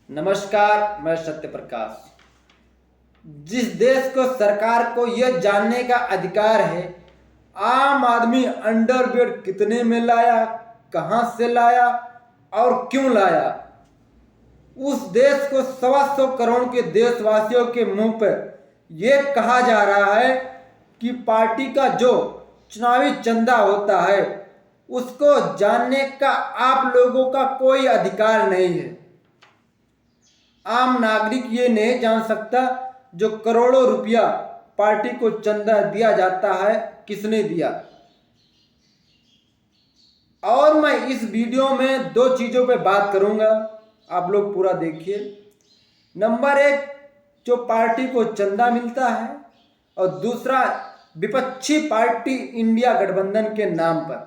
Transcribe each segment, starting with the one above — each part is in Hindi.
नमस्कार, मैं सत्य प्रकाश। जिस देश को सरकार को यह जानने का अधिकार है आम आदमी अंडरवियर कितने में लाया, कहां से लाया और क्यों लाया, उस देश को 125 करोड़ के देशवासियों के मुंह पर यह कहा जा रहा है कि पार्टी का जो चुनावी चंदा होता है उसको जानने का आप लोगों का कोई अधिकार नहीं है। आम नागरिक ये नहीं जान सकता जो करोड़ों रुपया पार्टी को चंदा दिया जाता है किसने दिया। और मैं इस वीडियो में दो चीज़ों पे बात करूंगा, आप लोग पूरा देखिए। नंबर एक, जो पार्टी को चंदा मिलता है, और दूसरा विपक्षी पार्टी इंडिया गठबंधन के नाम पर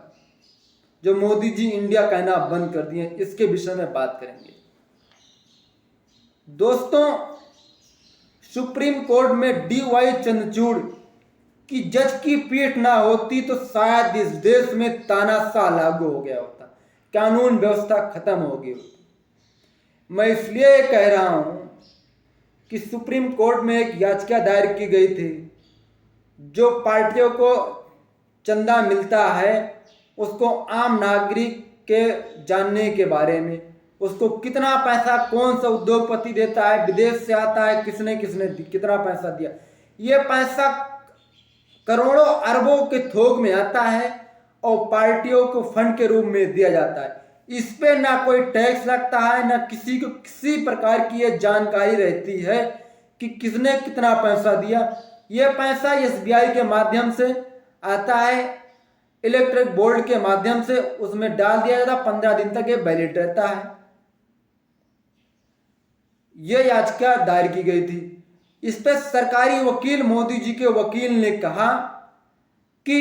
जो मोदी जी इंडिया कहना बंद कर दिए, इसके विषय में बात करेंगे। दोस्तों, सुप्रीम कोर्ट में डी.वाई. चंद्रचूड़ की जज की पीठ ना होती तो शायद इस देश में तानाशाह लागू हो गया होता, कानून व्यवस्था खत्म हो गई होती। मैं इसलिए कह रहा हूं कि सुप्रीम कोर्ट में एक याचिका दायर की गई थी, जो पार्टियों को चंदा मिलता है उसको आम नागरिक के जानने के बारे में, उसको कितना पैसा कौन सा उद्योगपति देता है, विदेश से आता है, किसने किसने कितना पैसा दिया। ये पैसा करोड़ों अरबों के थोक में आता है और पार्टियों को फंड के रूप में दिया जाता है। इस पे ना कोई टैक्स लगता है, ना किसी को किसी प्रकार की ये जानकारी रहती है कि किसने कितना पैसा दिया। ये पैसा SBI के माध्यम से आता है, इलेक्ट्रिक बोर्ड के माध्यम से उसमें डाल दिया जाता है, 15 दिन तक ये वैलिड रहता है। यह याचिका दायर की गई थी। इस पर सरकारी वकील, मोदी जी के वकील ने कहा कि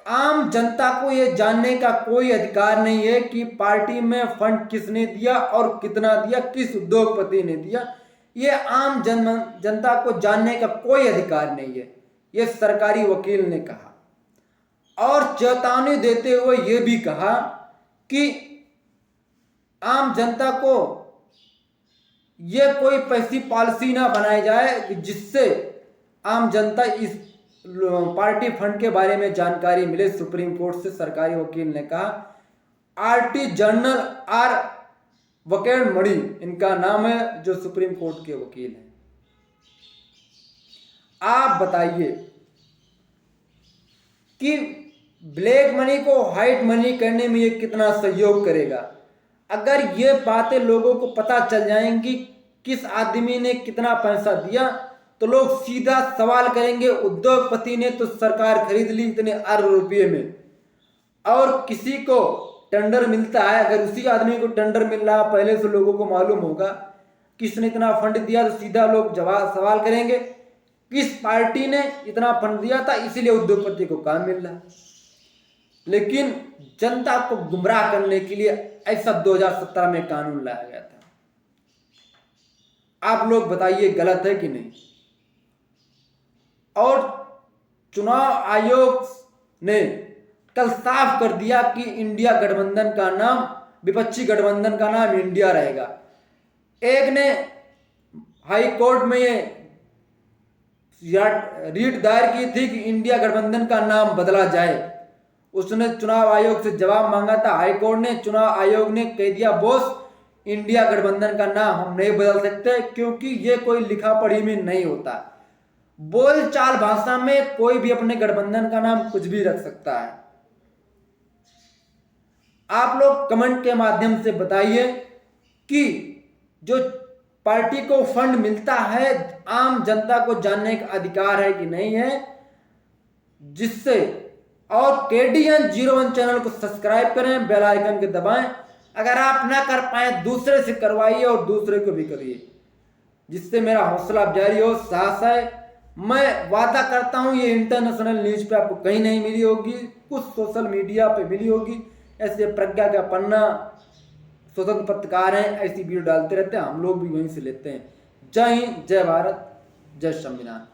आम जनता को यह जानने का कोई अधिकार नहीं है कि पार्टी में फंड किसने दिया और कितना दिया, किस उद्योगपति ने दिया। यह आम जनता को जानने का कोई अधिकार नहीं है, यह सरकारी वकील ने कहा। और चेतावनी देते हुए यह भी कहा कि आम जनता को यह कोई पैसी पॉलिसी ना बनाई जाए जिससे आम जनता इस पार्टी फंड के बारे में जानकारी मिले। सुप्रीम कोर्ट से सरकारी वकील ने कहा। RT जनरल R वकेड़मणि इनका नाम है, जो सुप्रीम कोर्ट के वकील हैं। आप बताइए कि ब्लैक मनी को व्हाइट मनी करने में ये कितना सहयोग करेगा। अगर ये बातें लोगों को पता चल जाएंगी किस आदमी ने कितना पैसा दिया, तो लोग सीधा सवाल करेंगे उद्योगपति ने तो सरकार खरीद ली इतने अरब रुपये में। और किसी को टेंडर मिलता है, अगर उसी आदमी को टेंडर मिल रहा पहले से लोगों को मालूम होगा किसने इतना फंड दिया, तो सीधा लोग सवाल करेंगे किस पार्टी ने इतना फंड दिया था, इसीलिए उद्योगपति को काम मिल रहा। लेकिन जनता को गुमराह करने के लिए ऐसा 2017 में कानून लाया गया था। आप लोग बताइए गलत है कि नहीं। और चुनाव आयोग ने कल साफ कर दिया कि इंडिया गठबंधन का नाम, विपक्षी गठबंधन का नाम इंडिया रहेगा। एक ने हाई कोर्ट में ये रीट दायर की थी कि इंडिया गठबंधन का नाम बदला जाए। उसने चुनाव आयोग से जवाब मांगा था हाई कोर्ट ने। चुनाव आयोग ने कह दिया बॉस, इंडिया गठबंधन का नाम हम नहीं बदल सकते क्योंकि ये कोई लिखा पढ़ी में नहीं होता। बोलचाल भाषा में कोई भी अपने गठबंधन का नाम कुछ भी रख सकता है। आप लोग कमेंट के माध्यम से बताइए कि जो पार्टी को फंड मिलता है आम जनता को जानने का अधिकार है कि नहीं है, जिससे। और KDN01 चैनल को सब्सक्राइब करें, बेल आइकन के दबाएं। अगर आप ना कर पाए दूसरे से करवाइए और दूसरे को भी करिए, जिससे मेरा हौसला जारी हो, साहस है। मैं वादा करता हूं ये इंटरनेशनल न्यूज पे आपको कहीं नहीं मिली होगी, कुछ सोशल मीडिया पे मिली होगी। ऐसे प्रज्ञा का पन्ना, स्वतंत्र पत्रकार हैं, ऐसी वीडियो डालते रहते हैं, हम लोग भी वहीं से लेते हैं। जय हिंद, जय भारत, जय संविधान।